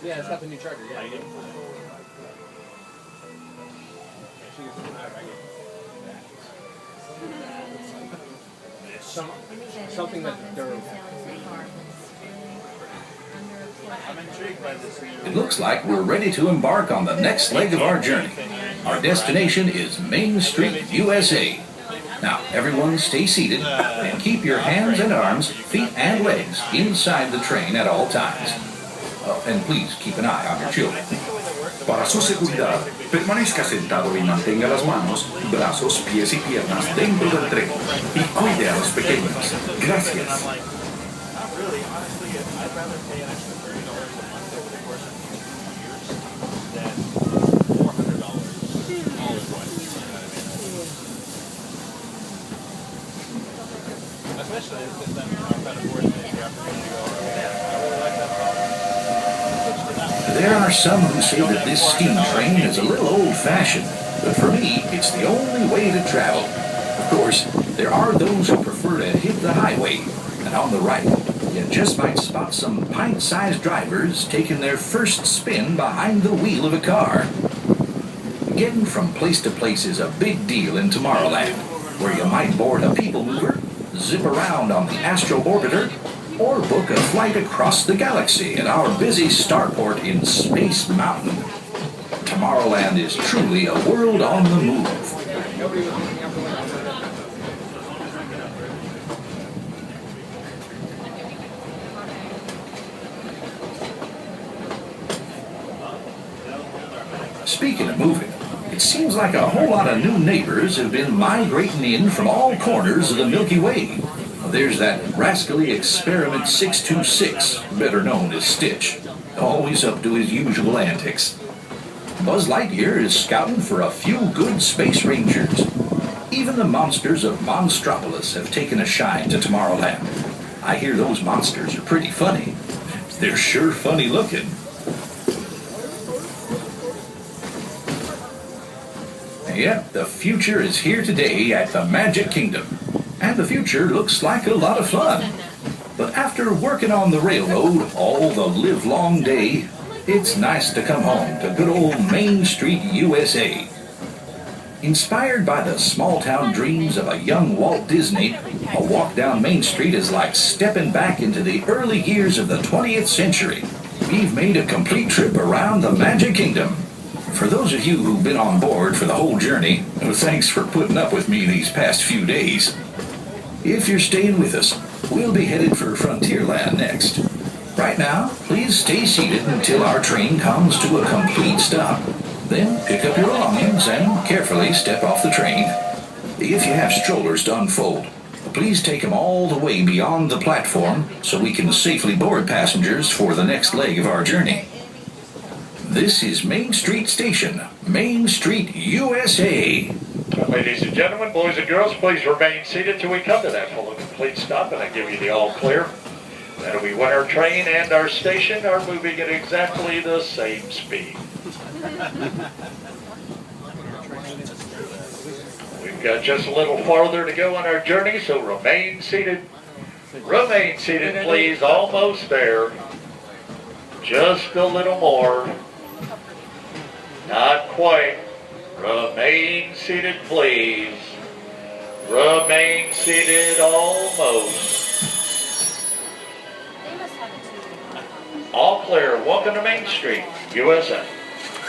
Yeah, it's got the new charger. Yeah. Something that they're. It looks like we're ready to embark on the next leg of our journey. Our destination is Main Street, USA. Now, everyone stay seated and keep your hands and arms, feet and legs inside the train at all times. Oh, and please keep an eye on your children. Para su seguridad, permanezca sentado y mantenga las manos, brazos, pies y piernas dentro del tren y cuide a los pequeños. Gracias. There are some who say that this steam train is a little old-fashioned, but for me, it's the only way to travel. Of course, there are those who prefer to hit the highway, and on the right, you just might spot some pint-sized drivers taking their first spin behind the wheel of a car. Getting from place to place is a big deal in Tomorrowland, where you might board a people mover, zip around on the Astro Orbiter, or book a flight across the galaxy at our busy starport in Space Mountain. Tomorrowland is truly a world on the move. Speaking of moving, it seems like a whole lot of new neighbors have been migrating in from all corners of the Milky Way. There's that rascally Experiment 626, better known as Stitch, always up to his usual antics. Buzz Lightyear is scouting for a few good space rangers. Even the monsters of Monstropolis have taken a shine to Tomorrowland. I hear those monsters are pretty funny. They're sure funny looking. Yep, the future is here today at the Magic Kingdom. And the future looks like a lot of fun. But after working on the railroad all the livelong day, it's nice to come home to good old Main Street, USA. Inspired by the small-town dreams of a young Walt Disney, a walk down Main Street is like stepping back into the early years of the 20th century. We've made a complete trip around the Magic Kingdom. For those of you who've been on board for the whole journey, thanks for putting up with me these past few days. If you're staying with us, we'll be headed for Frontierland next. Right now, please stay seated until our train comes to a complete stop. Then pick up your belongings and carefully step off the train. If you have strollers to unfold, please take them all the way beyond the platform so we can safely board passengers for the next leg of our journey. This is Main Street Station, Main Street, USA. Ladies and gentlemen, boys and girls, please remain seated till we come to that full and complete stop, and I give you the all clear. That'll be when our train and our station are moving at exactly the same speed. We've got just a little farther to go on our journey, so remain seated. Remain seated, please. Almost there. Just a little more. Not quite. Remain seated, please. Remain seated almost. All clear. Welcome to Main Street, USA.